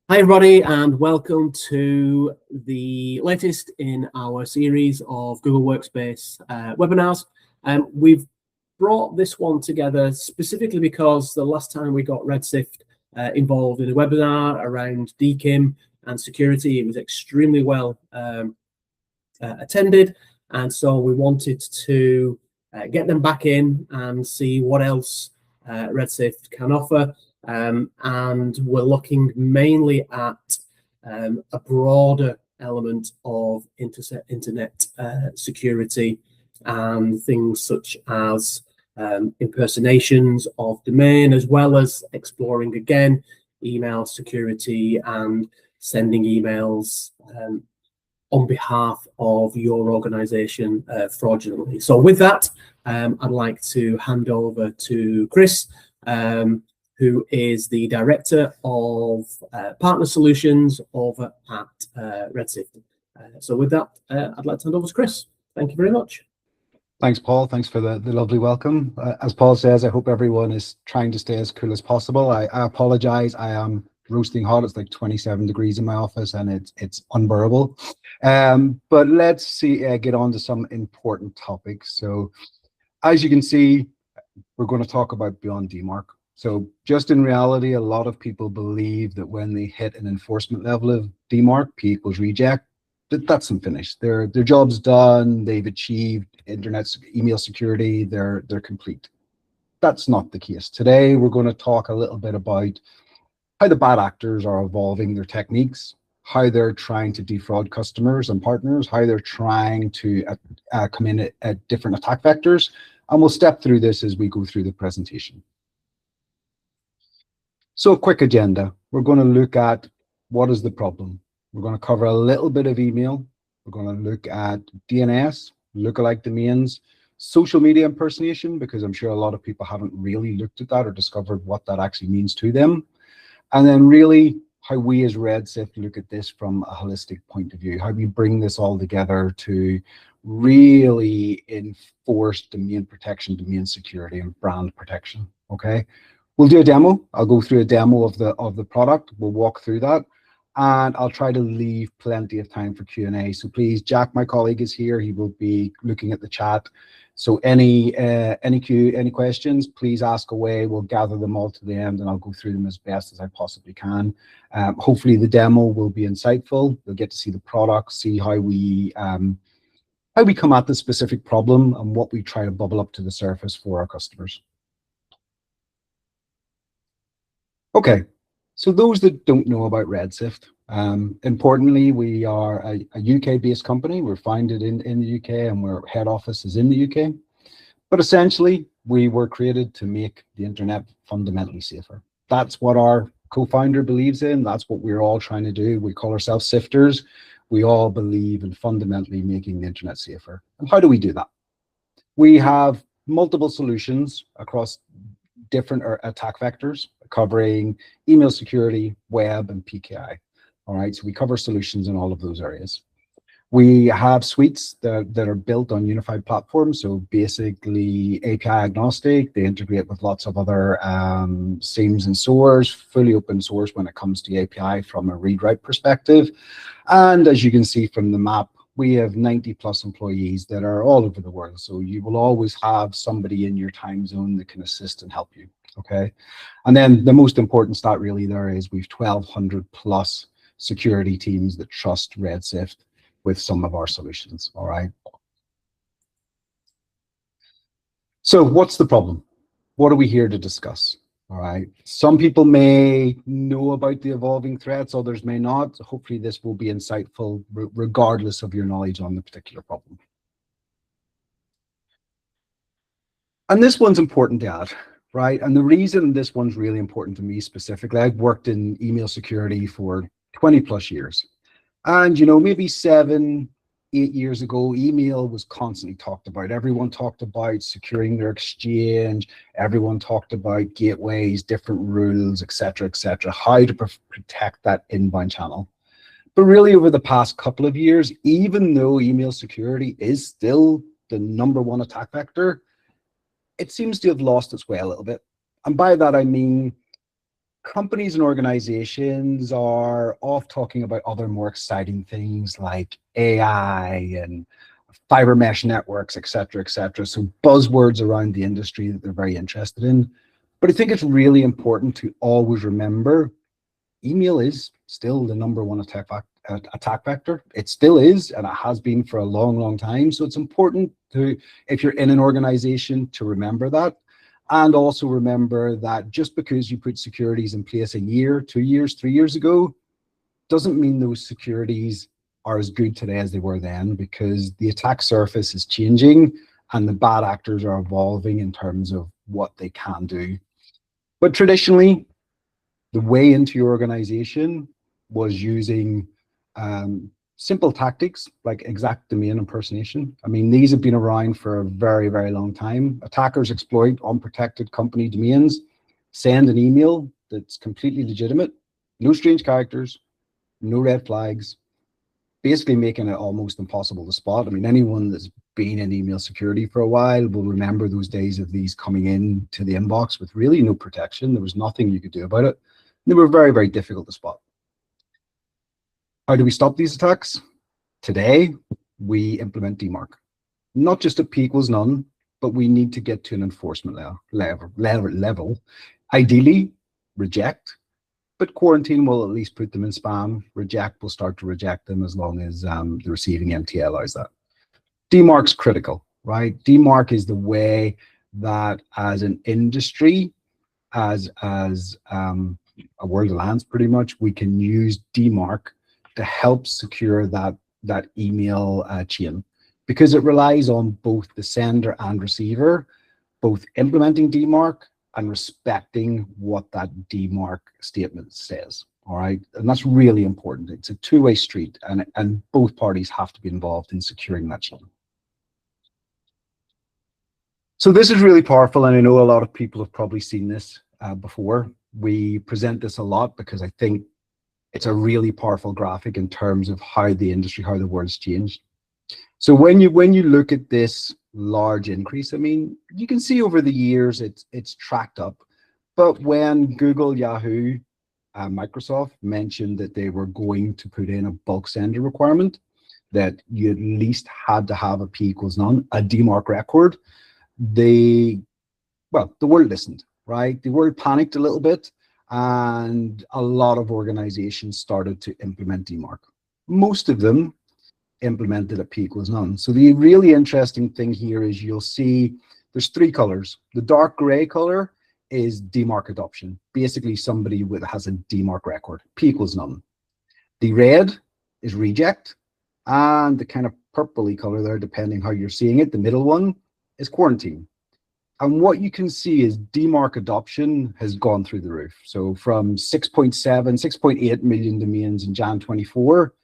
Hi everybody, and welcome to the latest in our series of Google Workspace webinars. We've brought this one together specifically because the last time we got RedSift involved in a webinar around DKIM and security, it was extremely well attended, and so we wanted to get them back in and see what else RedSift can offer. And we're looking mainly at a broader element of internet security and things such as impersonations of domain, as well as exploring again email security and sending emails on behalf of your organization fraudulently. So with that, I'd like to hand over to Chris, who is the Director of Partner Solutions over at RedSift. So with that, I'd like to hand over to Chris. Thank you very much. Thanks, Paul. Thanks for the lovely welcome. As Paul says, I hope everyone is trying to stay as cool as possible. I apologize. I am roasting hot. It's like 27 degrees in my office and it's unbearable. But let's see, get on to some important topics. So as you can see, we're going to talk about beyond DMARC. So just in reality, a lot of people believe that when they hit an enforcement level of DMARC, P equals reject, that's them finished. Their job's done. They've achieved internet email security. They're complete. That's not the case. Today, we're going to talk a little bit about how the bad actors are evolving their techniques, how they're trying to defraud customers and partners, how they're trying to come in at different attack vectors. And we'll step through this as we go through the presentation. So a quick agenda. We're going to look at what is the problem. We're going to cover a little bit of email. We're going to look at DNS, lookalike domains, social media impersonation, because I'm sure a lot of people haven't really looked at that or discovered what that actually means to them. And then really how we as RedSift look at this from a holistic point of view, how we bring this all together to really enforce domain protection, domain security, and brand protection, okay? We'll do a demo. I'll go through a demo of the product. We'll walk through that, and I'll try to leave plenty of time for Q&A. So please, Jack, my colleague, is here. He will be looking at the chat. So any questions, please ask away. We'll gather them all to the end, and I'll go through them as best as I possibly can. Hopefully, the demo will be insightful. You'll get to see the product, see how we come at the specific problem, and what we try to bubble up to the surface for our customers. Okay, so those that don't know about RedSift, importantly, we are a UK-based company. We're founded in the UK, and our head office is in the UK. But essentially, we were created to make the internet fundamentally safer. That's what our co-founder believes in. That's what we're all trying to do. We call ourselves sifters. We all believe in fundamentally making the internet safer. And how do we do that? We have multiple solutions across different attack vectors, covering email security, web, and PKI. All right, so we cover solutions in all of those areas. We have suites that are built on unified platforms, so basically API agnostic. They integrate with lots of other SIEMs and SOARs, fully open source when it comes to API from a read-write perspective. And as you can see from the map, we have 90+ employees that are all over the world. So you will always have somebody in your time zone that can assist and help you, okay? And then the most important stat really there is we've 1,200+ security teams that trust RedSift with some of our solutions, all right? So what's the problem? What are we here to discuss? All right, some people may know about the evolving threats, others may not. Hopefully this will be insightful regardless of your knowledge on the particular problem. And this one's important to add, right? And the reason this one's really important to me specifically, I've worked in email security for 20+ years. And, you know, maybe 7, 8 years ago, email was constantly talked about. Everyone talked about securing their exchange. Everyone talked about gateways, different rules, et cetera, how to protect that inbound channel. But really over the past couple of years, even though email security is still the #1 attack vector, it seems to have lost its way a little bit. And by that, I mean, companies and organizations are off talking about other more exciting things like AI and fiber mesh networks, et cetera, et cetera. So buzzwords around the industry that they're very interested in. But I think it's really important to always remember email is still the #1 attack vector. It still is, and it has been for a long, long time. So it's important to, if you're in an organization, to remember that. And also remember that just because you put securities in place a year, 2 years, 3 years ago, doesn't mean those securities are as good today as they were then, because the attack surface is changing and the bad actors are evolving in terms of what they can do. But traditionally, the way into your organization was using simple tactics like exact domain impersonation. I mean, these have been around for a very, very long time. Attackers exploit unprotected company domains, send an email that's completely legitimate, no strange characters, no red flags, basically making it almost impossible to spot. I mean, anyone that's been in email security for a while will remember those days of these coming in to the inbox with really no protection. There was nothing you could do about it. They were very, very difficult to spot. How do we stop these attacks? Today, we implement DMARC. Not just at P equals none, but we need to get to an enforcement level. Ideally, reject, but quarantine will at least put them in spam. Reject will start to reject them as long as the receiving MT allows that. DMARC's critical, right? DMARC is the way that as an industry, as a world alliance pretty much, we can use DMARC to help secure that email chain, because it relies on both the sender and receiver, both implementing DMARC and respecting what that DMARC statement says. All right, and that's really important. It's a two-way street, and both parties have to be involved in securing that chain. So this is really powerful, and I know a lot of people have probably seen this before. We present this a lot because I think it's a really powerful graphic in terms of how the industry, how the world's changed. So when you look at this large increase, I mean, you can see over the years it's tracked up. But when Google, Yahoo, Microsoft mentioned that they were going to put in a bulk sender requirement, that you at least had to have a P equals none, a DMARC record, the world listened, right? The world panicked a little bit, and a lot of organizations started to implement DMARC. Most of them implemented a P equals none. So the really interesting thing here is you'll see there's 3 colors. The dark gray color is DMARC adoption. Basically, somebody has a DMARC record, P equals none. The red is reject, and the kind of purpley color there, depending how you're seeing it, the middle one is quarantine. And what you can see is DMARC adoption has gone through the roof. So from 6.8 million domains in Jan 24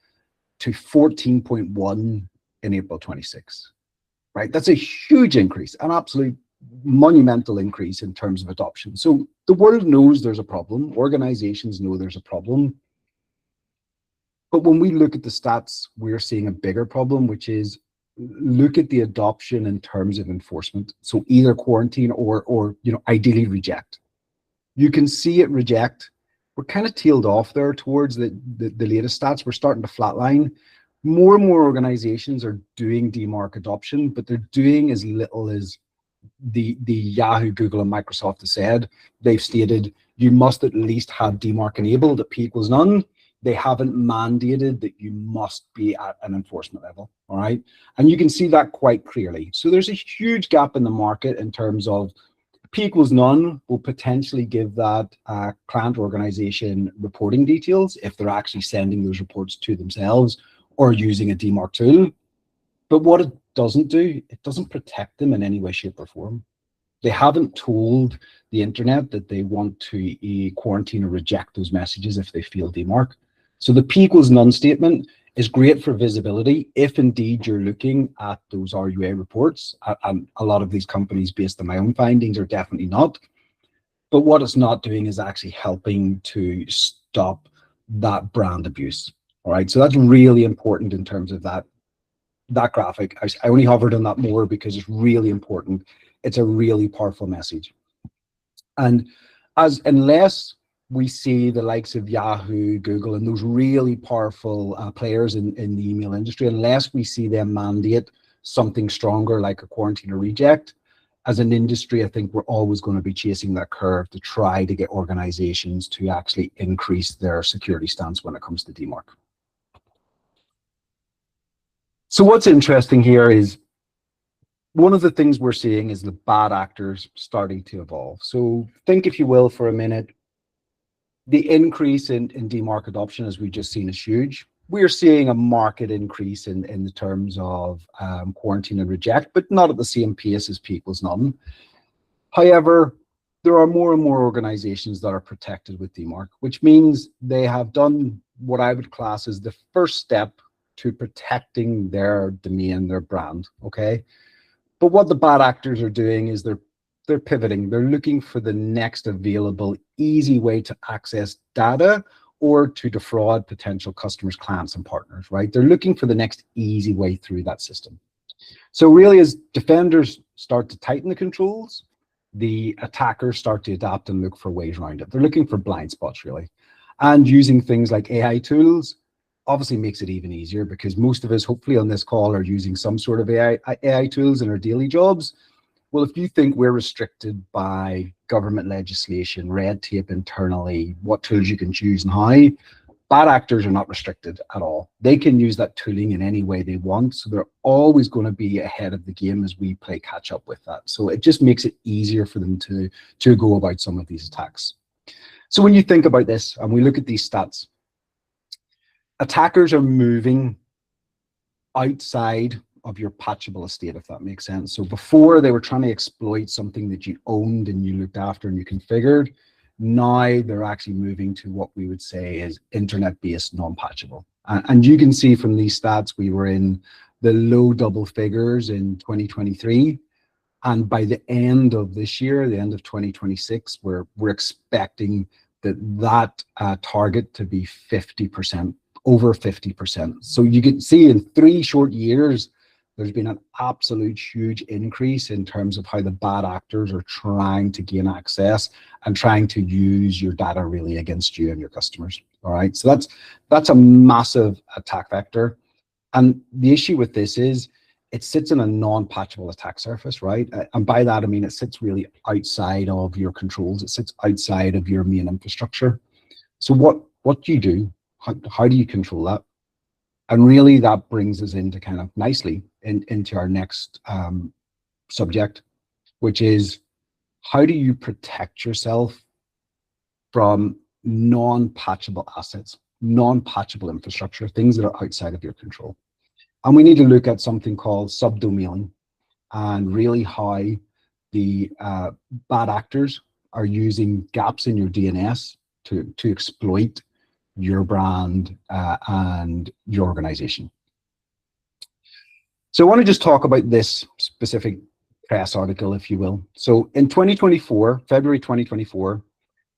to 14.1 in April 26, right? That's a huge increase, an absolute monumental increase in terms of adoption. So the world knows there's a problem. Organizations know there's a problem. But when we look at the stats, we're seeing a bigger problem, which is look at the adoption in terms of enforcement. So either quarantine or ideally reject. You can see it reject. We're kind of tailed off there towards the latest stats. We're starting to flatline. More and more organizations are doing DMARC adoption, but they're doing as little as the Yahoo, Google, and Microsoft have said. They've stated you must at least have DMARC enabled at P equals none. They haven't mandated that you must be at an enforcement level, all right? And you can see that quite clearly. So there's a huge gap in the market in terms of P equals none will potentially give that client organization reporting details if they're actually sending those reports to themselves or using a DMARC tool. But what it doesn't do, it doesn't protect them in any way, shape, or form. They haven't told the internet that they want to quarantine or reject those messages if they feel DMARC. So the P equals none statement is great for visibility if indeed you're looking at those RUA reports. And a lot of these companies, based on my own findings, are definitely not. But what it's not doing is actually helping to stop that brand abuse. All right, so that's really important in terms of that graphic. I only hovered on that more because it's really important. It's a really powerful message. And unless we see the likes of Yahoo, Google, and those really powerful players in the email industry, unless we see them mandate something stronger like a quarantine or reject, as an industry, I think we're always going to be chasing that curve to try to get organizations to actually increase their security stance when it comes to DMARC. So what's interesting here is one of the things we're seeing is the bad actors starting to evolve. So think, if you will, for a minute, the increase in DMARC adoption, as we've just seen, is huge. We're seeing a market increase in the terms of quarantine and reject, but not at the same pace as P equals none. However, there are more and more organizations that are protected with DMARC, which means they have done what I would class as the first step to protecting their domain, their brand, okay? But what the bad actors are doing is they're pivoting. They're looking for the next available easy way to access data or to defraud potential customers, clients, and partners, right? They're looking for the next easy way through that system. So really, as defenders start to tighten the controls, the attackers start to adapt and look for ways around it. They're looking for blind spots, really. And using things like AI tools obviously makes it even easier, because most of us, hopefully on this call, are using some sort of AI tools in our daily jobs. Well, if you think we're restricted by government legislation, red tape internally, what tools you can choose and how, bad actors are not restricted at all. They can use that tooling in any way they want. So they're always going to be ahead of the game as we play catch up with that. So it just makes it easier for them to go about some of these attacks. So when you think about this and we look at these stats, attackers are moving outside of your patchable estate, if that makes sense. So before, they were trying to exploit something that you owned and you looked after and you configured. Now they're actually moving to what we would say is internet-based non-patchable. And you can see from these stats, we were in the low double figures in 2023. And by the end of this year, the end of 2026, we're expecting that target to be 50%, over 50%. So you can see in 3 short years, there's been an absolute huge increase in terms of how the bad actors are trying to gain access and trying to use your data really against you and your customers. All right, so that's a massive attack vector. And the issue with this is it sits in a non-patchable attack surface, right? And by that, I mean, it sits really outside of your controls. It sits outside of your main infrastructure. So what do you do? How do you control that? And really, that brings us into kind of nicely into our next subject, which is how do you protect yourself from non-patchable assets, non-patchable infrastructure, things that are outside of your control. And we need to look at something called subdomaining and really how the bad actors are using gaps in your DNS to exploit your brand and your organization. So I want to just talk about this specific press article, if you will. So in 2024, February 2024,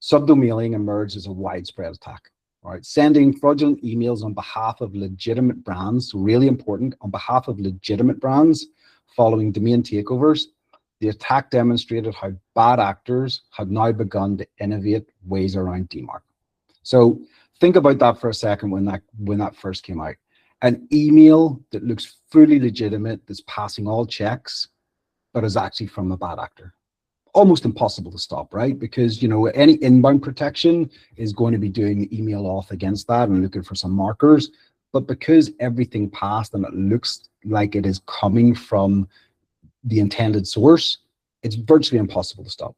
subdomaining emerged as a widespread attack. All right, sending fraudulent emails on behalf of legitimate brands, really important, on behalf of legitimate brands following domain takeovers. The attack demonstrated how bad actors had now begun to innovate ways around DMARC. So think about that for a second when that first came out. An email that looks fully legitimate, that's passing all checks, but is actually from a bad actor. Almost impossible to stop, right? Because, you know, any inbound protection is going to be doing the email auth against that and looking for some markers. But because everything passed and it looks like it is coming from the intended source, it's virtually impossible to stop.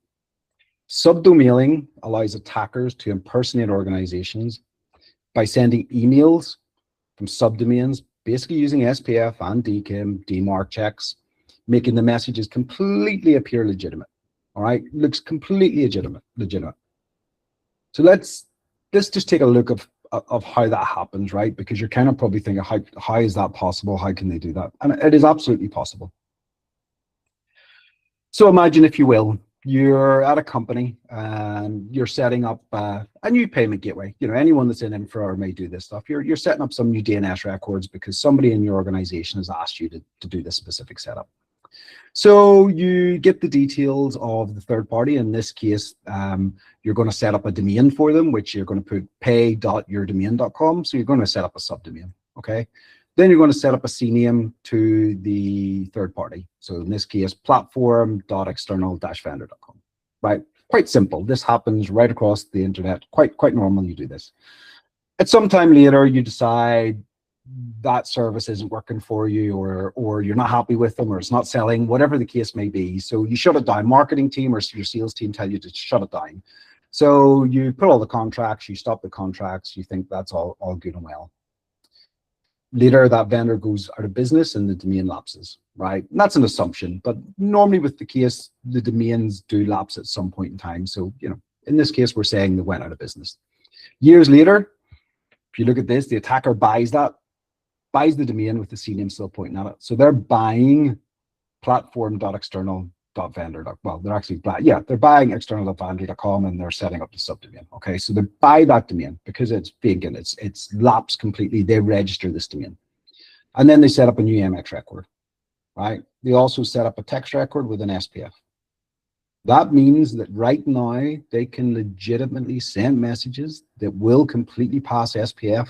Subdomaining allows attackers to impersonate organizations by sending emails from subdomains, basically using SPF and DKIM, DMARC checks, making the messages completely appear legitimate. All right, looks completely legitimate. So let's just take a look of how that happens, right? Because you're kind of probably thinking, how is that possible? How can they do that? And it is absolutely possible. So imagine, if you will, you're at a company and you're setting up a new payment gateway. You know, anyone that's in infra may do this stuff. You're setting up some new DNS records because somebody in your organization has asked you to do this specific setup. So you get the details of the third party. In this case, you're going to set up a domain for them, which you're going to put pay.yourdomain.com. So you're going to set up a subdomain, okay? Then you're going to set up a CNAME to the third party. So in this case, platform.external-vendor.com, right? Quite simple. This happens right across the internet. Quite normal you do this. At some time later, you decide that service isn't working for you, or you're not happy with them, or it's not selling, whatever the case may be. So you shut it down. Marketing team or your sales team tell you to shut it down. So you put all the contracts, you stop the contracts, you think that's all good and well. Later, that vendor goes out of business and the domain lapses, right? And that's an assumption, but normally with the case, the domains do lapse at some point in time. So, you know, in this case, we're saying they went out of business. Years later, if you look at this, the attacker buys the domain with the CNAME still pointing at it. So they're buying platform.external.vendor. Well, they're actually, they're buying external.vendor.com and they're setting up the subdomain. Okay, so they buy that domain because it's vacant, it's lapsed completely. They register this domain. And then they set up a new MX record, right? They also set up a text record with an SPF. That means that right now they can legitimately send messages that will completely pass SPF,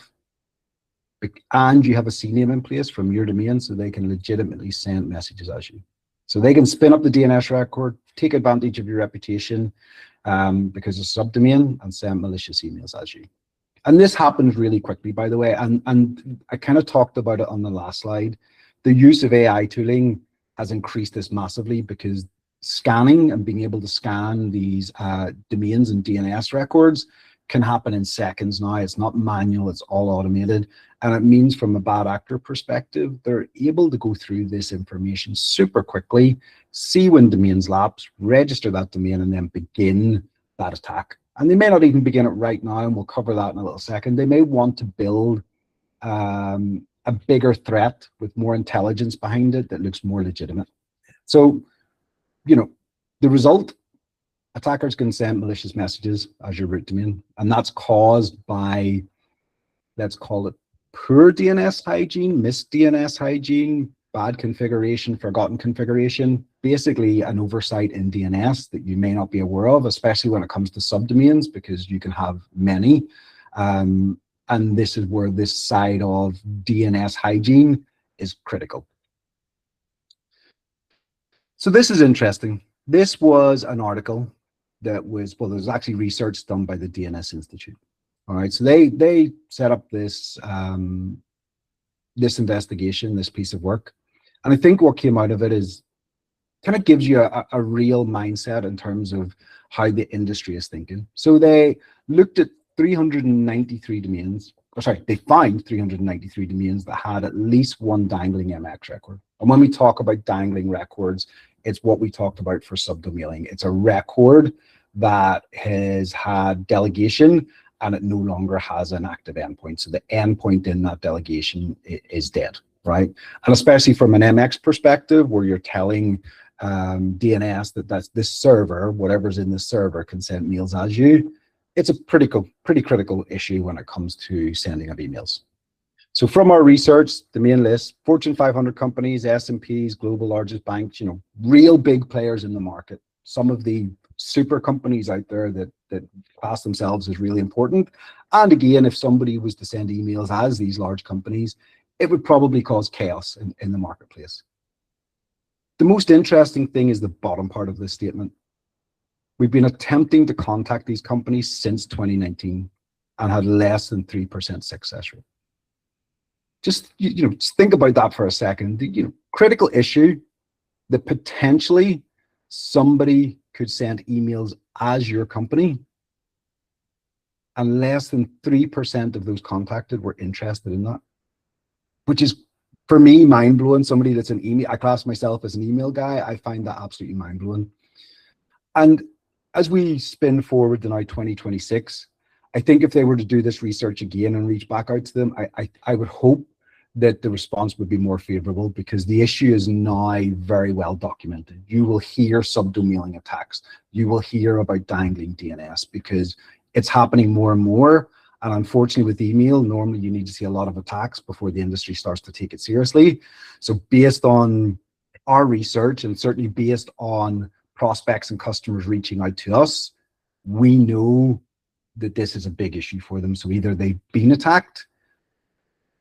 and you have a CNAME in place from your domain, so they can legitimately send messages as you. So they can spin up the DNS record, take advantage of your reputation because it's subdomain, and send malicious emails as you. And this happens really quickly, by the way, and I kind of talked about it on the last slide. The use of AI tooling has increased this massively because scanning and being able to scan these domains and DNS records can happen in seconds now. It's not manual, it's all automated. And it means from a bad actor perspective, they're able to go through this information super quickly, see when domains lapse, register that domain, and then begin that attack. And they may not even begin it right now, and we'll cover that in a little second. They may want to build a bigger threat with more intelligence behind it that looks more legitimate. So, you know, the result, attackers can send malicious messages as your root domain, and that's caused by, let's call it poor DNS hygiene, missed DNS hygiene, bad configuration, forgotten configuration, basically an oversight in DNS that you may not be aware of, especially when it comes to subdomains, because you can have many. And this is where this side of DNS hygiene is critical. So this is interesting. This was an article that was, well, there was actually research done by the DNS Institute. All right, so they set up this this investigation, this piece of work, and I think what came out of it is kind of gives you a real mindset in terms of how the industry is thinking. So they looked at 393 domains, or sorry, they found 393 domains that had at least one dangling MX record. And when we talk about dangling records, it's what we talked about for subdomailing. It's a record that has had delegation and it no longer has an active endpoint. So the endpoint in that delegation is dead, right? And especially from an MX perspective, where you're telling DNS that's this server, whatever's in this server can send mails as you, it's a pretty critical issue when it comes to sending of emails. So from our research, the main list, Fortune 500 companies, S&Ps, global largest banks, you know, real big players in the market. Some of the super companies out there that class themselves as really important. And again, if somebody was to send emails as these large companies, it would probably cause chaos in the marketplace. The most interesting thing is the bottom part of this statement. We've been attempting to contact these companies since 2019 and had less than 3% success rate. Just, you know, just think about that for a second. You know, critical issue that potentially somebody could send emails as your company, and less than 3% of those contacted were interested in that, which is, for me, mind-blowing. Somebody that's an email, I class myself as an email guy, I find that absolutely mind-blowing. And as we spin forward to now 2026, I think if they were to do this research again and reach back out to them, I would hope that the response would be more favorable, because the issue is now very well documented. You will hear subdomailing attacks. You will hear about dangling DNS because it's happening more and more. And unfortunately with email, normally you need to see a lot of attacks before the industry starts to take it seriously. So based on our research, and certainly based on prospects and customers reaching out to us, we know that this is a big issue for them. So either they've been attacked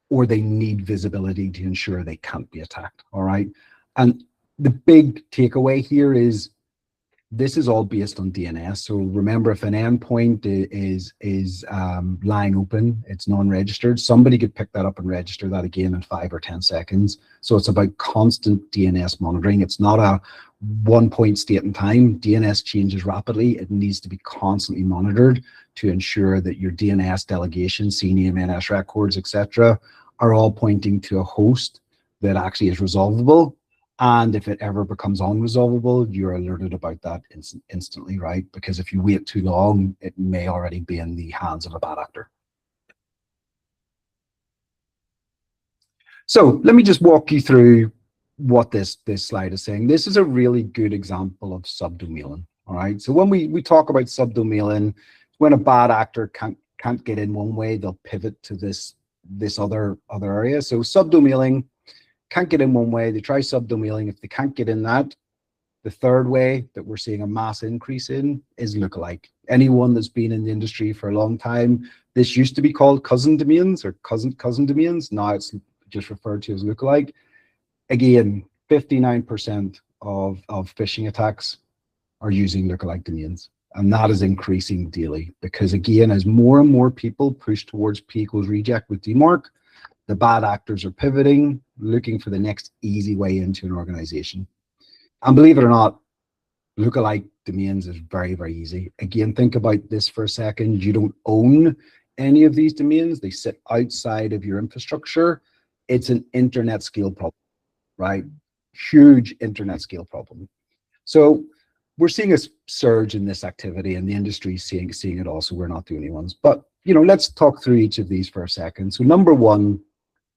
or they need visibility to ensure they can't be attacked. All right. And the big takeaway here is this is all based on DNS. So remember, if an endpoint is lying open, it's non-registered, somebody could pick that up and register that again in 5 or 10 seconds. So it's about constant DNS monitoring. It's not a one-point state in time. DNS changes rapidly. It needs to be constantly monitored to ensure that your DNS delegation, CNAME, NS records, etc., are all pointing to a host that actually is resolvable. And if it ever becomes unresolvable, you're alerted about that instantly, right? Because if you wait too long, it may already be in the hands of a bad actor. So let me just walk you through what this slide is saying. This is a really good example of subdomailing, all right? So when we talk about subdomailing, when a bad actor can't get in one way, they'll pivot to this other area. So subdomailing, can't get in one way, they try subdomailing. If they can't get in that, the third way that we're seeing a mass increase in is lookalike. Anyone that's been in the industry for a long time, this used to be called cousin domains or cousin domains. Now it's just referred to as lookalike. Again, 59% of phishing attacks are using lookalike domains. And that is increasing daily because, again, as more and more people push towards P equals reject with DMARC, the bad actors are pivoting, looking for the next easy way into an organization. And believe it or not, lookalike domains is very, very easy. Again, think about this for a second. You don't own any of these domains. They sit outside of your infrastructure. It's an internet scale problem, right? Huge internet scale problem. So we're seeing a surge in this activity, and the industry is seeing it also. We're not the only ones. But, let's talk through each of these for a second. So number one,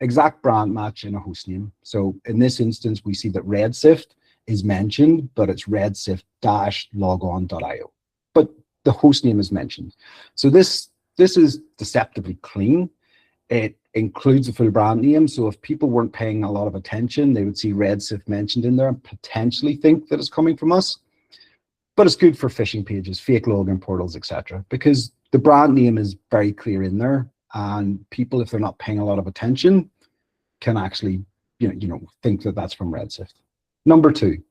exact brand match in a host name. So in this instance, we see that RedSift is mentioned, but it's redsift-logon.io. But the host name is mentioned. So this is deceptively clean. It includes the full brand name. So if people weren't paying a lot of attention, they would see RedSift mentioned in there and potentially think that it's coming from us. But it's good for phishing pages, fake login portals, etc., because the brand name is very clear in there. And people, if they're not paying a lot of attention, can actually, think that that's from RedSift. Number two,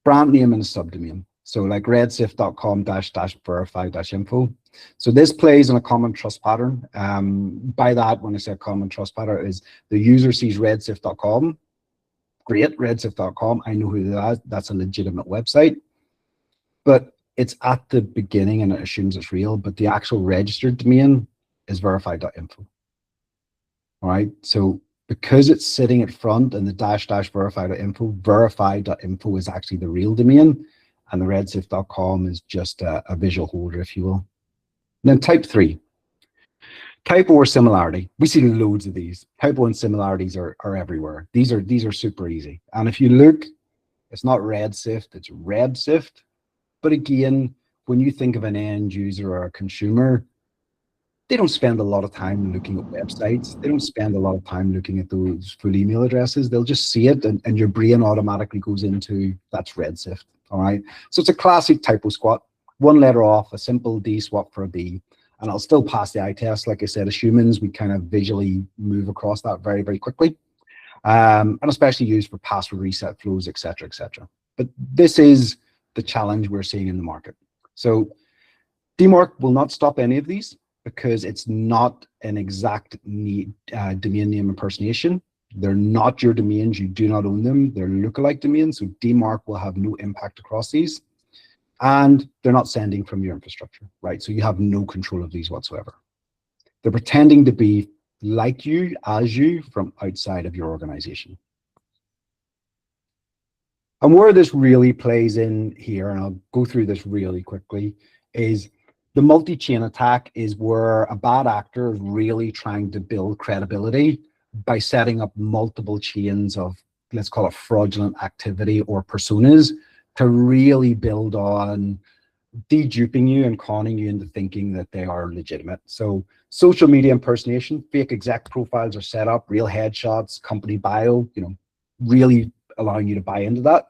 brand name and a subdomain. So like redsift.com/verify-info. So this plays on a common trust pattern. By that, when I say common trust pattern, is the user sees redsift.com. Great, redsift.com. I know who that is. That's a legitimate website. But it's at the beginning and it assumes it's real, but the actual registered domain is verify.info. All right, so because it's sitting at front and the --verify.info, verify.info is actually the real domain, and the redsift.com is just a visual holder, if you will. And then type 3, typo or similarity. We see loads of these. Typo and similarities are everywhere. These are super easy. And if you look, it's not RedSift, it's RedSift. But again, when you think of an end user or a consumer, they don't spend a lot of time looking at websites. They don't spend a lot of time looking at those full email addresses. They'll just see it and your brain automatically goes into, that's RedSift, all right? So it's a classic typo squat, one letter off, a simple D swap for a B, and I'll still pass the eye test. Like I said, as humans, we kind of visually move across that very, very quickly, and especially used for password reset flows, et cetera, et cetera. But this is the challenge we're seeing in the market. So DMARC will not stop any of these because it's not an exact domain name impersonation. They're not your domains. You do not own them. They're lookalike domains. So DMARC will have no impact across these. And they're not sending from your infrastructure, right? So you have no control of these whatsoever. They're pretending to be like you, as you, from outside of your organization. And where this really plays in here, and I'll go through this really quickly, is the multi-chain attack is where a bad actor is really trying to build credibility by setting up multiple chains of, let's call it fraudulent activity or personas, to really build on de-duping you and conning you into thinking that they are legitimate. So social media impersonation, fake exec profiles are set up, real headshots, company bio, really allowing you to buy into that.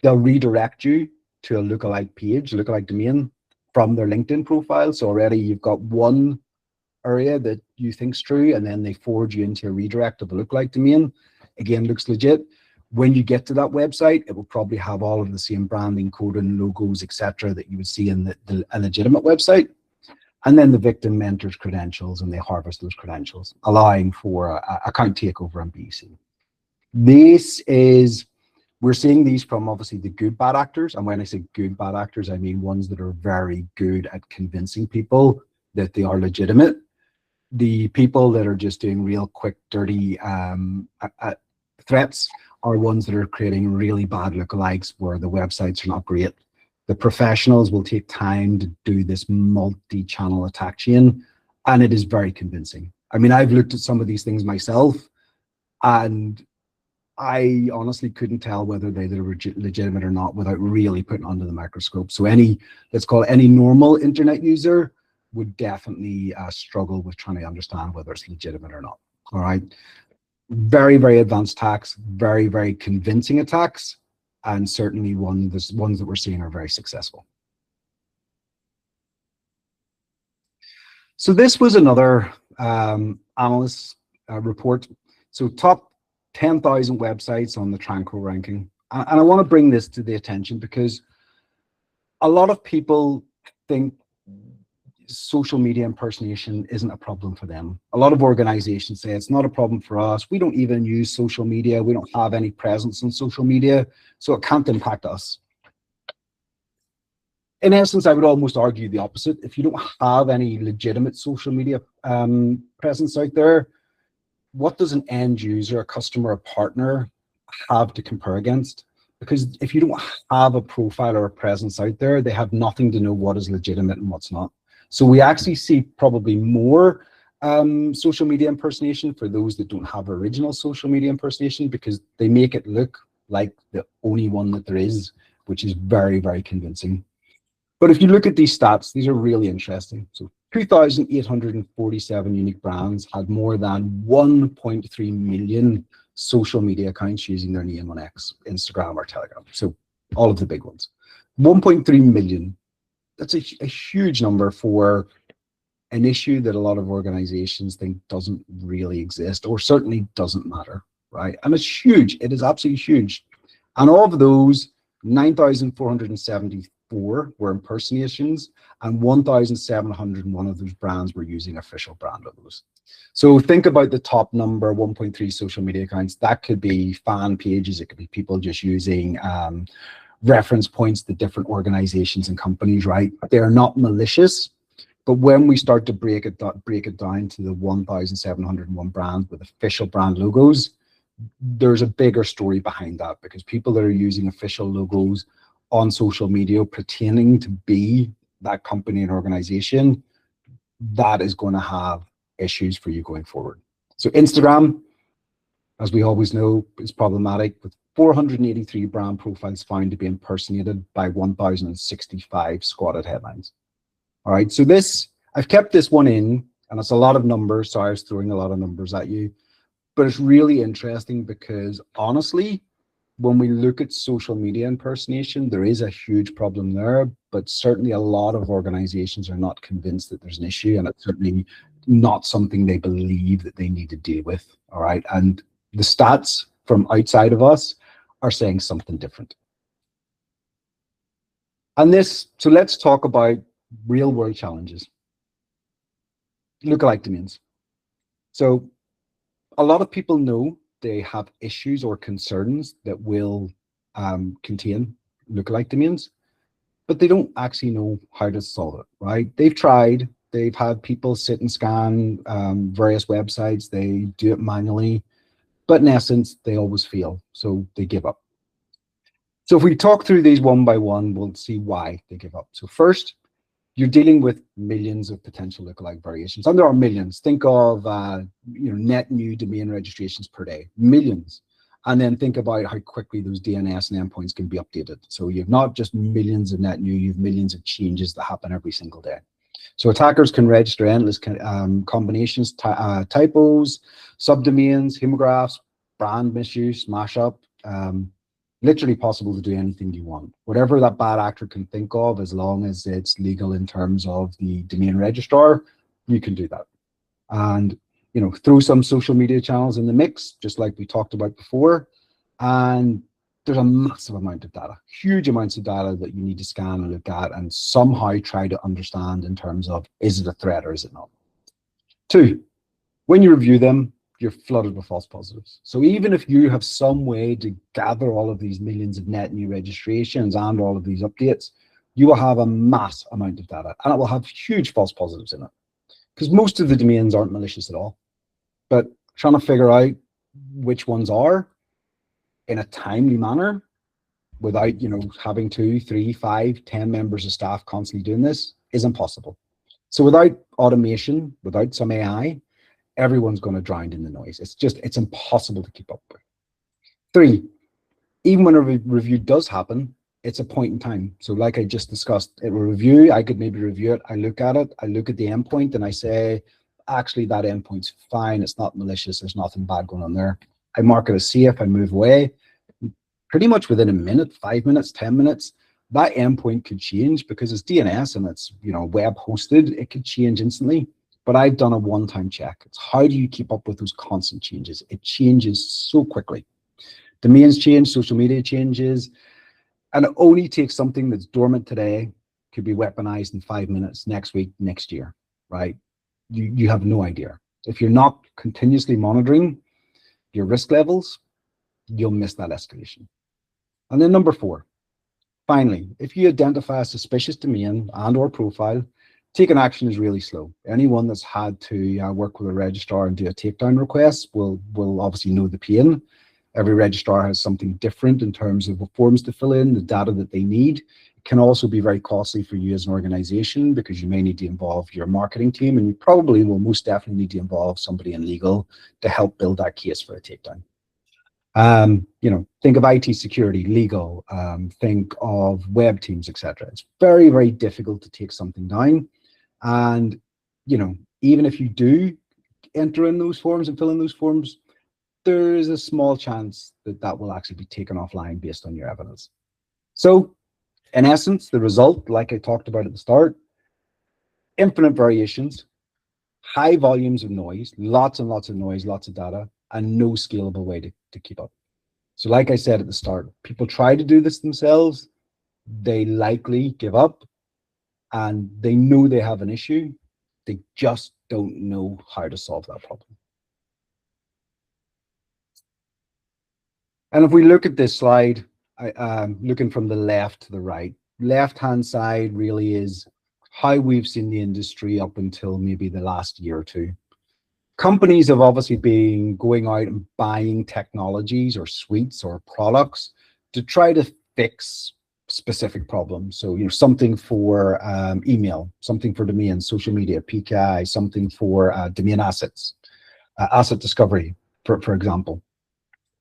They'll redirect you to a lookalike page, lookalike domain from their LinkedIn profile. So already you've got one area that you think's true, and then they forward you into a redirect of a lookalike domain. Again, looks legit. When you get to that website, it will probably have all of the same branding, coding, logos, etc., that you would see in a legitimate website. And then the victim enters credentials and they harvest those credentials, allowing for account takeover and BC. We're seeing these from obviously the good bad actors. And when I say good bad actors, I mean ones that are very good at convincing people that they are legitimate. The people that are just doing real quick, dirty threats are ones that are creating really bad lookalikes where the websites are not great. The professionals will take time to do this multi-channel attack chain, and it is very convincing. I mean, I've looked at some of these things myself, and I honestly couldn't tell whether they were legitimate or not without really putting under the microscope. So let's call it any normal internet user would definitely struggle with trying to understand whether it's legitimate or not. All right. Very, very advanced attacks, very, very convincing attacks, and certainly the ones that we're seeing are very successful. So this was another analyst report. So top 10,000 websites on the Tranco ranking. And I want to bring this to the attention because a lot of people think social media impersonation isn't a problem for them. A lot of organizations say it's not a problem for us. We don't even use social media. We don't have any presence on social media, so it can't impact us. In essence, I would almost argue the opposite. If you don't have any legitimate social media presence out there, what does an end user, a customer, a partner have to compare against? Because if you don't have a profile or a presence out there, they have nothing to know what is legitimate and what's not. So we actually see probably more social media impersonation for those that don't have original social media impersonation, because they make it look like the only one that there is, which is very, very convincing. But if you look at these stats, these are really interesting. So 2,847 unique brands had more than 1.3 million social media accounts using their name on X, Instagram, or Telegram. So all of the big ones. 1.3 million. That's a huge number for an issue that a lot of organizations think doesn't really exist, or certainly doesn't matter, right? And it's huge. It is absolutely huge. And of those, 9,474 were impersonations, and 1,701 of those brands were using official brand logos. So think about the top number, 1.3 social media accounts. That could be fan pages. It could be people just using reference points to different organizations and companies, right? They're not malicious, but when we start to break it down to the 1,701 brands with official brand logos, there's a bigger story behind that, because people that are using official logos on social media pretending to be that company and organization, that is going to have issues for you going forward. So Instagram, as we always know, is problematic, with 483 brand profiles found to be impersonated by 1,065 squatted headlines. All right, so I've kept this one in, and it's a lot of numbers, so I was throwing a lot of numbers at you, but it's really interesting because honestly, when we look at social media impersonation, there is a huge problem there, but certainly a lot of organizations are not convinced that there's an issue, and it's certainly not something they believe that they need to deal with. All right, and the stats from outside of us are saying something different. And so let's talk about real world challenges. Lookalike domains. So a lot of people know they have issues or concerns that will contain lookalike domains, but they don't actually know how to solve it, right? They've tried, they've had people sit and scan various websites, they do it manually, but in essence, they always fail, so they give up. So if we talk through these one by one, we'll see why they give up. So first, you're dealing with millions of potential lookalike variations, and there are millions. Think of net new domain registrations per day, millions. And then think about how quickly those DNS and endpoints can be updated. So you have not just millions of net new, you have millions of changes that happen every single day. So attackers can register endless combinations, typos, subdomains, homographs, brand misuse, smash up. Literally possible to do anything you want. Whatever that bad actor can think of, as long as it's legal in terms of the domain registrar, you can do that. And, you know, throw some social media channels in the mix, just like we talked about before. And there's a massive amount of data, huge amounts of data that you need to scan and look at and somehow try to understand in terms of, is it a threat or is it not? 2, when you review them, you're flooded with false positives. So even if you have some way to gather all of these millions of net new registrations and all of these updates, you will have a mass amount of data, and it will have huge false positives in it. Because most of the domains aren't malicious at all. But trying to figure out which ones are in a timely manner without, you know, having 2, 3, 5, 10 members of staff constantly doing this is impossible. So without automation, without some AI, everyone's going to drown in the noise. It's impossible to keep up with. 3, even when a review does happen, it's a point in time. So like I just discussed, a review, I could maybe review it, I look at it, I look at the endpoint and I say, actually that endpoint's fine, it's not malicious, there's nothing bad going on there. I mark it as safe, I move away. Pretty much within a minute, 5 minutes, 10 minutes, that endpoint could change because it's DNS and it's, you know, web hosted, it could change instantly. But I've done a one-time check. It's how do you keep up with those constant changes? It changes so quickly. Domains change, social media changes, and it only takes something that's dormant today, could be weaponized in 5 minutes, next week, next year, right? You have no idea. If you're not continuously monitoring your risk levels, you'll miss that escalation. And then number 4, finally, if you identify a suspicious domain and or profile, taking action is really slow. Anyone that's had to work with a registrar and do a takedown request will obviously know the pain. Every registrar has something different in terms of the forms to fill in, the data that they need. It can also be very costly for you as an organization because you may need to involve your marketing team, and you probably will most definitely need to involve somebody in legal to help build that case for a takedown. You know, think of IT security, legal, think of web teams, etc. It's very, very difficult to take something down. And, you know, even if you do enter in those forms and fill in those forms, there is a small chance that that will actually be taken offline based on your evidence. So in essence, the result, like I talked about at the start, infinite variations, high volumes of noise, lots and lots of noise, lots of data, and no scalable way to keep up. So like I said at the start, people try to do this themselves, they likely give up, and they know they have an issue, they just don't know how to solve that problem. And if we look at this slide, looking from the left to the right, left-hand side really is how we've seen the industry up until maybe the last year or two. Companies have obviously been going out and buying technologies or suites or products to try to fix specific problems. So, you know, something for email, something for domain, social media, PKI, something for domain assets, asset discovery, for example.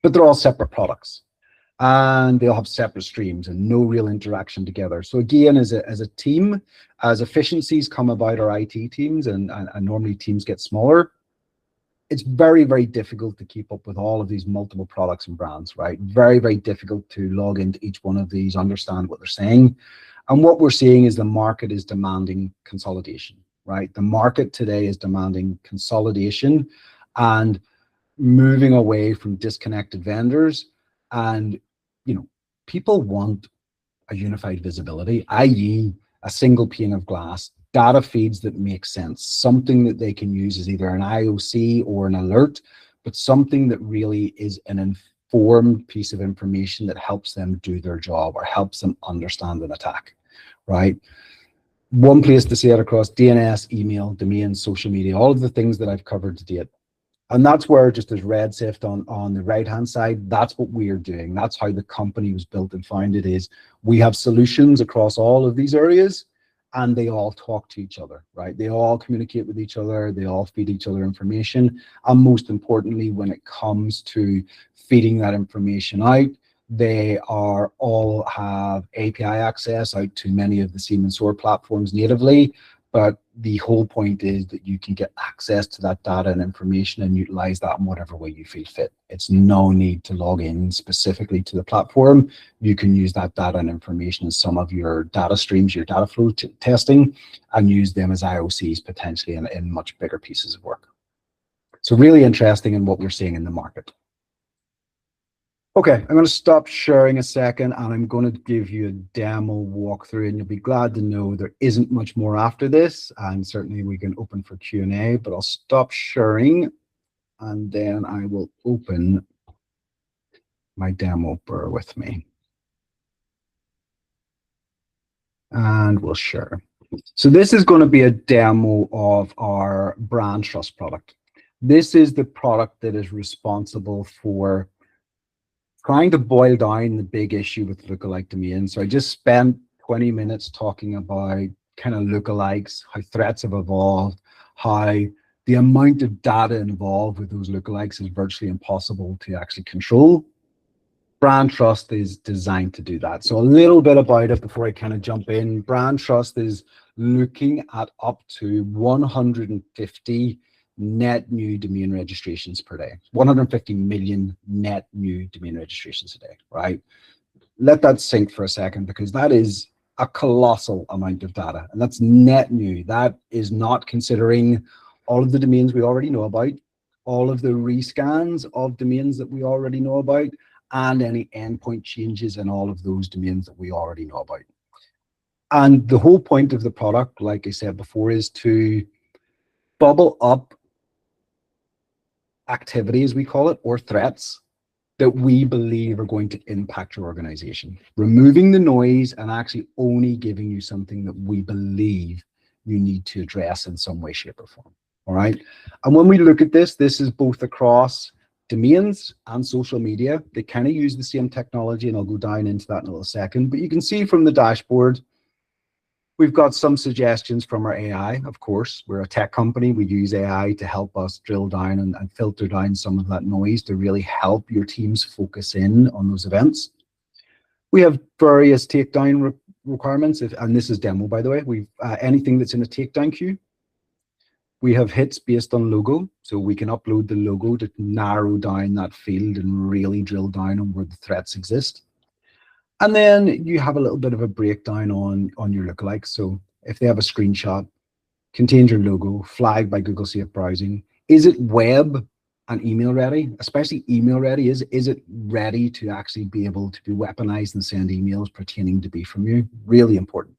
But they're all separate products and they'll have separate streams and no real interaction together. So again, as a team, as efficiencies come about our IT teams and normally teams get smaller, it's very, very difficult to keep up with all of these multiple products and brands, right? Very, very difficult to log into each one of these, understand what they're saying. And what we're seeing is the market is demanding consolidation, right? The market today is demanding consolidation and moving away from disconnected vendors. And, you know, people want a unified visibility, i.e. a single pane of glass, data feeds that make sense, something that they can use as either an IOC or an alert, but something that really is an informed piece of information that helps them do their job or helps them understand an attack, right? One place to see it across DNS, email, domain, social media, all of the things that I've covered to date. And that's where, just as RedSift on the right-hand side, that's what we're doing. That's how the company was built and founded, is we have solutions across all of these areas and they all talk to each other, right? They all communicate with each other. They all feed each other information. And most importantly, when it comes to feeding that information out, they are all have API access out to many of the Siemens SOAR platforms natively. But the whole point is that you can get access to that data and information and utilize that in whatever way you feel fit. It's no need to log in specifically to the platform. You can use that data and information in some of your data streams, your data flow testing, and use them as IOCs potentially in much bigger pieces of work. So really interesting in what we're seeing in the market. Okay, I'm going to stop sharing a second and I'm going to give you a demo walkthrough, and you'll be glad to know there isn't much more after this, and certainly we can open for Q&A, but I'll stop sharing and then I will open my demo. Bear with me. And we'll share. So this is going to be a demo of our Brand Trust product. This is the product that is responsible for trying to boil down the big issue with lookalike domains. So I just spent 20 minutes talking about kind of lookalikes, how threats have evolved, how the amount of data involved with those lookalikes is virtually impossible to actually control. Brand Trust is designed to do that. So a little bit about it before I kind of jump in. Brand Trust is looking at up to 150 net new domain registrations per day. 150 million net new domain registrations a day, right? Let that sink for a second, because that is a colossal amount of data, and that's net new. That is not considering all of the domains we already know about, all of the rescans of domains that we already know about, and any endpoint changes in all of those domains that we already know about. And the whole point of the product, like I said before, is to bubble up activity, as we call it, or threats that we believe are going to impact your organization, removing the noise and actually only giving you something that we believe you need to address in some way, shape, or form. All right. And when we look at this, this is both across domains and social media. They kind of use the same technology, and I'll go down into that in a little second. But you can see from the dashboard, we've got some suggestions from our AI. Of course, we're a tech company. We use AI to help us drill down and filter down some of that noise to really help your teams focus in on those events. We have various takedown requirements, and this is demo, by the way. We've anything that's in a takedown queue. We have hits based on logo, so we can upload the logo to narrow down that field and really drill down on where the threats exist. And then you have a little bit of a breakdown on your lookalikes. So if they have a screenshot, contains your logo, flagged by Google Safe Browsing, is it web and email ready? Especially email ready. Is it ready to actually be able to be weaponized and send emails pertaining to be from you? Really important.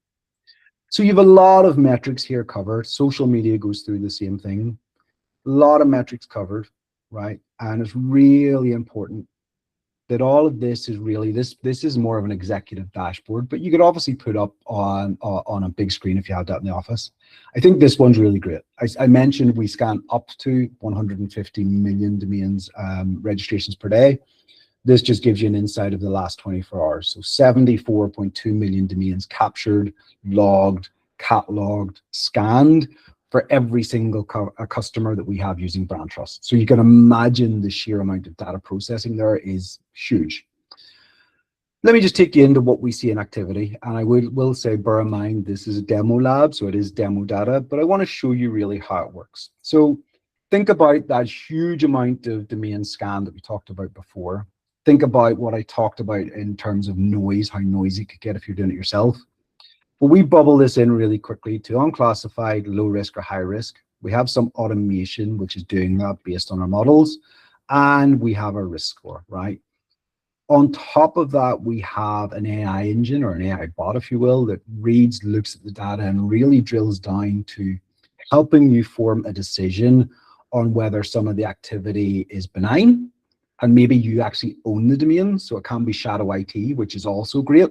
So you have a lot of metrics here covered. Social media goes through the same thing. A lot of metrics covered, right? And it's really important that all of this is really, this is more of an executive dashboard, but you could obviously put up on a big screen if you had that in the office. I think this one's really great. I mentioned we scan up to 150 million domains registrations per day. This just gives you an insight of the last 24 hours. So 74.2 million domains captured, logged, cataloged, scanned for every single customer that we have using Brand Trust. So you can imagine the sheer amount of data processing there is huge. Let me just take you into what we see in activity. And I will say, bear in mind, this is a demo lab, so it is demo data, but I want to show you really how it works. So think about that huge amount of domain scan that we talked about before. Think about what I talked about in terms of noise, how noisy it could get if you're doing it yourself. But we bubble this in really quickly to unclassified, low risk or high risk. We have some automation, which is doing that based on our models. And we have a risk score, right? On top of that, we have an AI engine, or an AI bot, if you will, that reads, looks at the data and really drills down to helping you form a decision on whether some of the activity is benign, and maybe you actually own the domain, so it can be shadow IT, which is also great,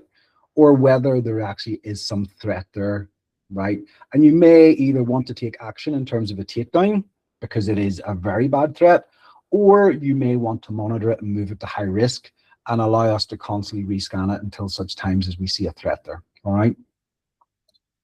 or whether there actually is some threat there, right? And you may either want to take action in terms of a takedown, because it is a very bad threat, or you may want to monitor it and move it to high risk and allow us to constantly rescan it until such times as we see a threat there, all right?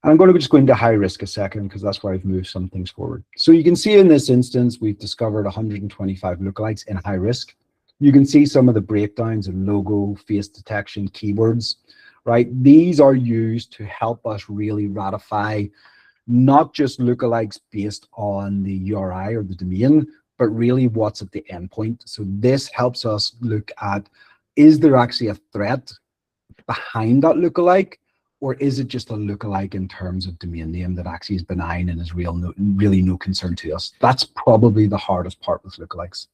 And I'm going to just go into high risk a second, because that's where I've moved some things forward. So you can see in this instance, we've discovered 125 lookalikes in high risk. You can see some of the breakdowns of logo, face detection, keywords, right? These are used to help us really ratify not just lookalikes based on the URI or the domain, but really what's at the endpoint. So this helps us look at, is there actually a threat behind that lookalike, or is it just a lookalike in terms of domain name that actually is benign and is really no concern to us? That's probably the hardest part with lookalikes.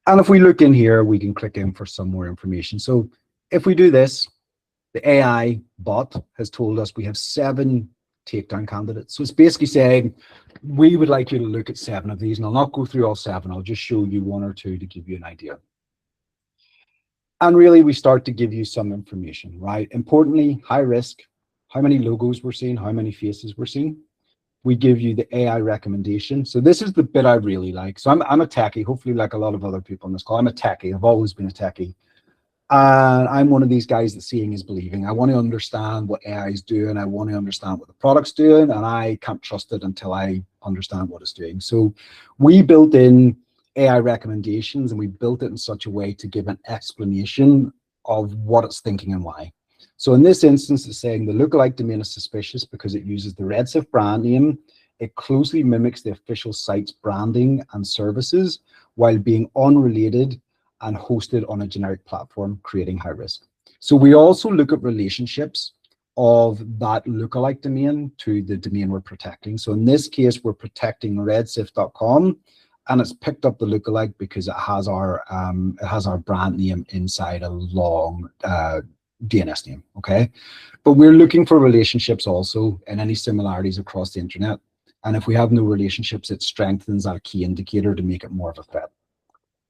And if we look in here, we can click in for some more information. So if we do this, the AI bot has told us we have 7 takedown candidates. So it's basically saying, we would like you to look at 7 of these, and I'll not go through all 7. I'll just show you 1 or 2 to give you an idea. And really, we start to give you some information, right? Importantly, high risk, how many logos we're seeing, how many faces we're seeing. We give you the AI recommendation. So this is the bit I really like. So I'm a techie, hopefully like a lot of other people on this call. I'm a techie. I've always been a techie. And I'm one of these guys that seeing is believing. I want to understand what AI is doing. I want to understand what the product's doing, and I can't trust it until I understand what it's doing. So we built in AI recommendations, and we built it in such a way to give an explanation of what it's thinking and why. So in this instance, it's saying the lookalike domain is suspicious because it uses the Red Sift brand name. It closely mimics the official site's branding and services while being unrelated and hosted on a generic platform, creating high risk. So we also look at relationships of that lookalike domain to the domain we're protecting. So in this case, we're protecting redsift.com, and it's picked up the lookalike because it has our brand name inside a long DNS name, okay? But we're looking for relationships also and any similarities across the internet. And if we have no relationships, it strengthens our key indicator to make it more of a threat.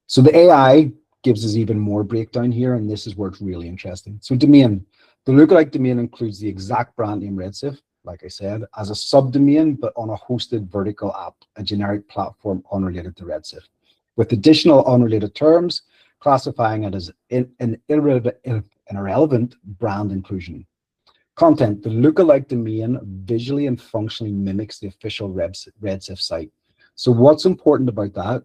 So the AI gives us even more breakdown here, and this is where it's really interesting. So domain, the lookalike domain includes the exact brand name RedSift, like I said, as a subdomain, but on a hosted vertical app, a generic platform unrelated to RedSift, with additional unrelated terms, classifying it as an irrelevant brand inclusion. Content, the lookalike domain visually and functionally mimics the official RedSift site. So what's important about that?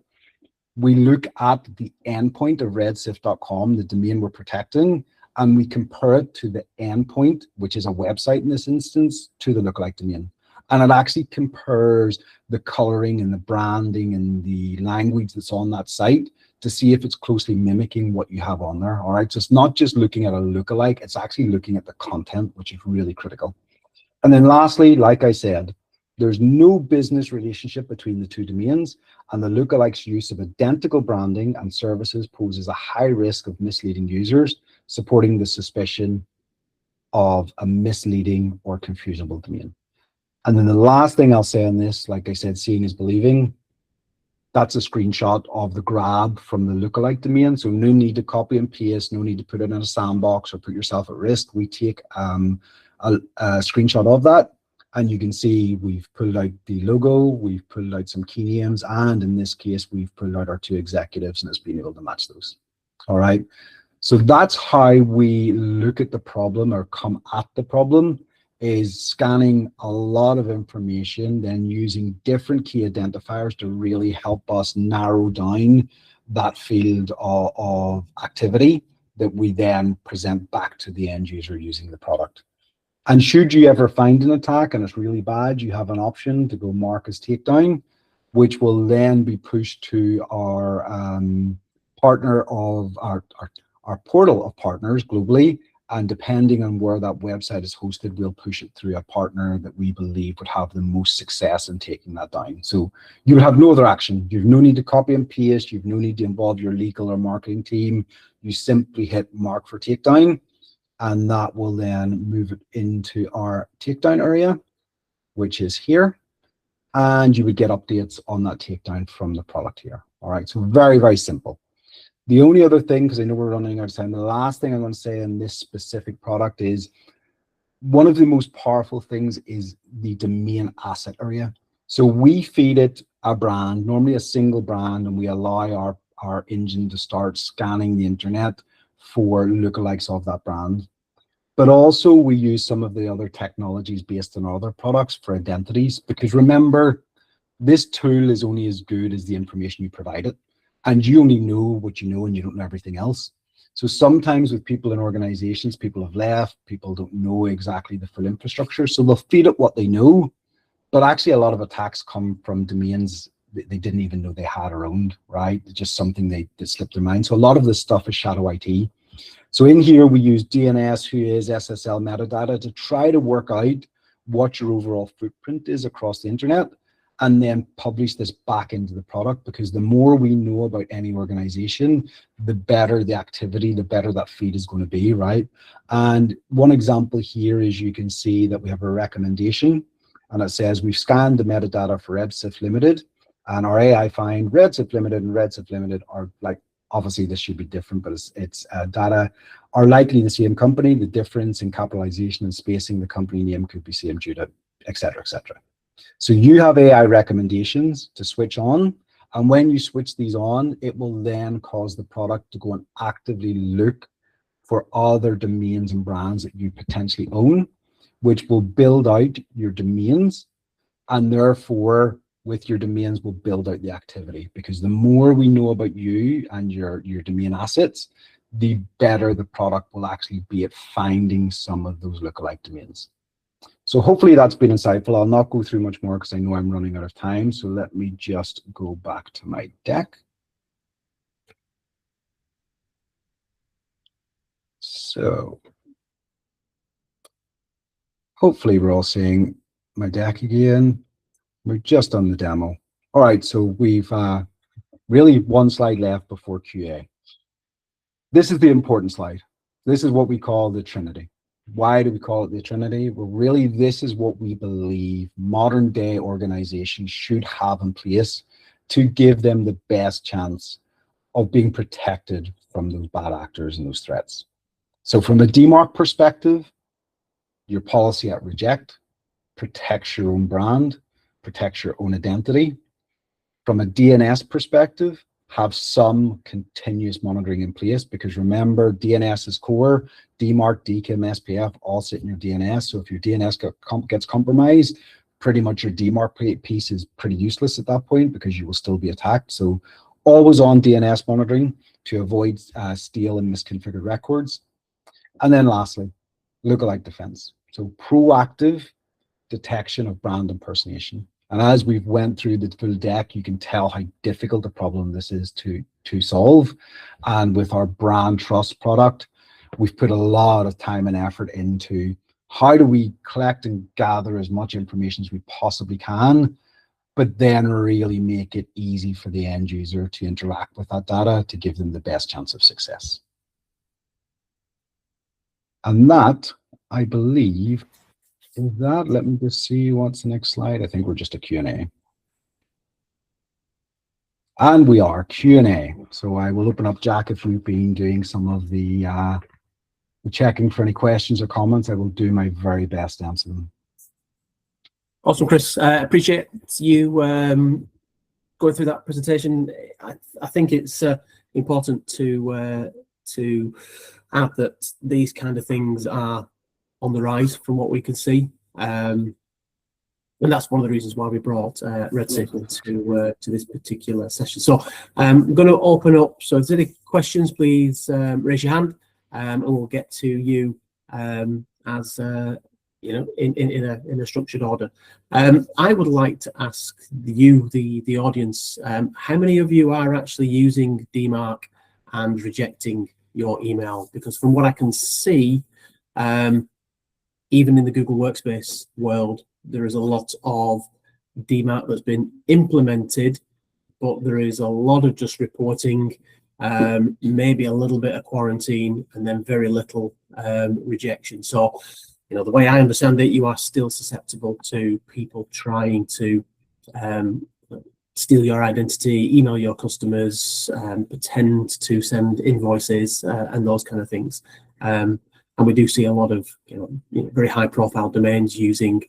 We look at the endpoint of redsift.com, the domain we're protecting, and we compare it to the endpoint, which is a website in this instance, to the lookalike domain. And it actually compares the coloring and the branding and the language that's on that site to see if it's closely mimicking what you have on there. All right, so it's not just looking at a lookalike, it's actually looking at the content, which is really critical. And then lastly, like I said, there's no business relationship between the 2 domains, and the lookalike's use of identical branding and services poses a high risk of misleading users, supporting the suspicion of a misleading or confusable domain. And then the last thing I'll say on this, like I said, seeing is believing. That's a screenshot of the grab from the lookalike domain. So no need to copy and paste, no need to put it in a sandbox or put yourself at risk. We take a screenshot of that, and you can see we've pulled out the logo, we've pulled out some key names, and in this case, we've pulled out our 2 executives, and it's been able to match those. All right. So that's how we look at the problem or come at the problem, is scanning a lot of information, then using different key identifiers to really help us narrow down that field of activity that we then present back to the end user using the product. And should you ever find an attack and it's really bad, you have an option to go mark as takedown, which will then be pushed to our partner of our portal of partners globally. And depending on where that website is hosted, we'll push it through a partner that we believe would have the most success in taking that down. So you would have no other action. You've no need to copy and paste. You've no need to involve your legal or marketing team. You simply hit mark for takedown, and that will then move it into our takedown area, which is here. And you would get updates on that takedown from the product here. All right, so very, very simple. The only other thing, because I know we're running out of time, the last thing I'm going to say in this specific product is one of the most powerful things is the domain asset area. So we feed it a brand, normally a single brand, and we allow our engine to start scanning the internet for lookalikes of that brand. But also we use some of the other technologies based on other products for identities, because remember, this tool is only as good as the information you provide it. And you only know what you know and you don't know everything else. So sometimes with people in organizations, people have left, people don't know exactly the full infrastructure. So they'll feed it what they know, But actually, a lot of attacks come from domains they didn't even know they had owned, right? It's just something they slipped their mind. So a lot of this stuff is shadow IT. So in here, we use DNS, whois, SSL metadata to try to work out what your overall footprint is across the internet, and then publish this back into the product, because the more we know about any organization, the better the activity, the better that feed is going to be, right? And one example here is you can see that we have a recommendation, and it says we've scanned the metadata for RedSift Limited, and our AI find RedSift Limited and RedSift Limited are like, obviously this should be different, but it's data are likely the same company. The difference in capitalization and spacing the company name could be same due to et cetera, et cetera. So you have AI recommendations to switch on, and when you switch these on, it will then cause the product to go and actively look for other domains and brands that you potentially own, which will build out your domains, and therefore with your domains will build out the activity, because the more we know about you and your domain assets, the better the product will actually be at finding some of those lookalike domains. So hopefully that's been insightful. I'll not go through much more because I know I'm running out of time. So let me just go back to my deck. So hopefully we're all seeing my deck again. We're just on the demo. All right, so we've really one slide left before QA. This is the important slide. This is what we call the Trinity. Why do we call it the Trinity? Well, really, this is what we believe modern day organizations should have in place to give them the best chance of being protected from those bad actors and those threats. So from a DMARC perspective, your policy at reject protects your own brand, protects your own identity. From a DNS perspective, have some continuous monitoring in place, because remember, DNS is core, DMARC, DKIM, SPF all sit in your DNS. So if your DNS gets compromised, pretty much your DMARC piece is pretty useless at that point, because you will still be attacked. So always on DNS monitoring to avoid steal and misconfigured records. And then lastly, lookalike defense. So proactive detection of brand impersonation. And as we've went through the full deck, you can tell how difficult a problem this is to solve. And with our brand trust product, we've put a lot of time and effort into how do we collect and gather as much information as we possibly can, but then really make it easy for the end user to interact with that data to give them the best chance of success. And that, I believe, is that. Let me just see what's the next slide. I think we're just a Q&A. And we are Q&A. So I will open up, Jack, if you've been doing some of the checking for any questions or comments. I will do my very best to answer them. Awesome, Chris. Appreciate you going through that presentation. I think it's important to add that these kind of things are on the rise from what we can see, and that's one of the reasons why we brought RedSift into to this particular session. So I'm going to open up. So if there's any questions, please raise your hand, and we'll get to you as you know, in a structured order. I would like to ask you, the audience, how many of you are actually using DMARC and rejecting your email? Because from what I can see, even in the Google Workspace world, there is a lot of DMARC that's been implemented, but there is a lot of just reporting, maybe a little bit of quarantine, and then very little rejection. So, you know, the way I understand it, you are still susceptible to people trying to steal your identity, email your customers, pretend to send invoices, and those kind of things. And we do see a lot of very high-profile domains using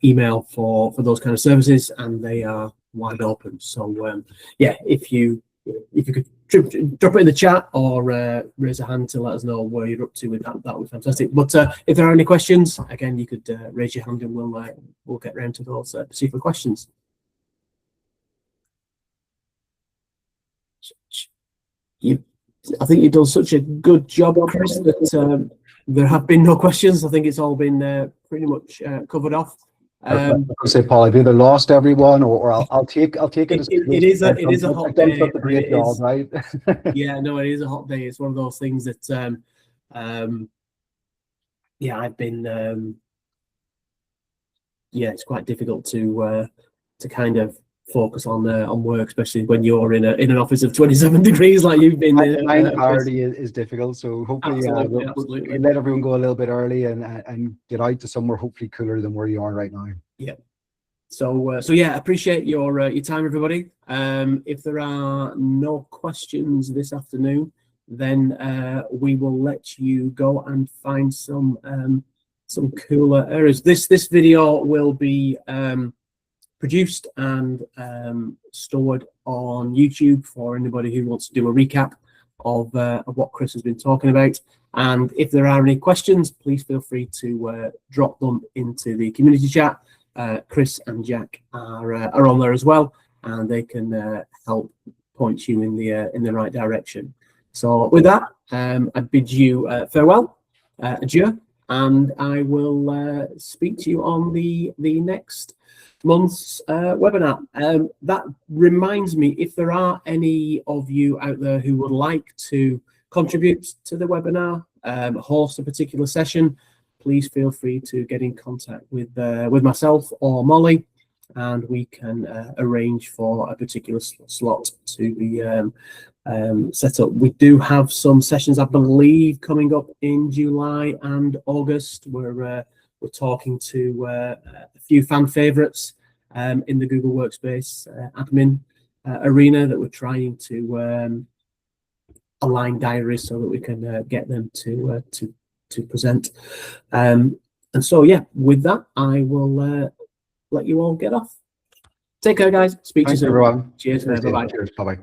email for those kind of services, and they are wide open. So yeah, if you could drop it in the chat or raise a hand to let us know where you're up to with that, that would be fantastic. But if there are any questions, again, you could raise your hand and we'll get round to those particular questions. I think you've done such a good job, Chris, that there have been no questions. I think it's all been pretty much covered off. I say, Paul, I've either lost everyone, or I'll take it. It is a hot day. Done such a great job, right? Yeah, no, it is a hot day. It's one of those things that, yeah, I've been, yeah, it's quite difficult to kind of focus on work, especially when you're in an office of 27 degrees like you've been. 9:30 is difficult, so hopefully absolutely. we let everyone go a little bit early and get out to somewhere hopefully cooler than where you are right now. Yeah. So yeah, appreciate your time, everybody. If there are no questions this afternoon, then we will let you go and find some cooler areas. This video will be produced and stored on YouTube for anybody who wants to do a recap of what Chris has been talking about. And if there are any questions, please feel free to drop them into the community chat. Chris and Jack are on there as well, and they can help point you in the right direction. So with that, I bid you farewell, adieu, and I will speak to you on the next month's webinar. That reminds me, if there are any of you out there who would like to contribute to the webinar, host a particular session, please feel free to get in contact with myself or Molly, and we can arrange for a particular slot to be set up. We do have some sessions, I believe, coming up in July and August. We're talking to a few fan favorites in the Google Workspace admin arena that we're trying to align diaries so that we can get them to present. And so, yeah, with that, I will let you all get off. Take care, guys. Speak to you soon. Everyone. Cheers. Bye-bye. Cheers. Bye-bye.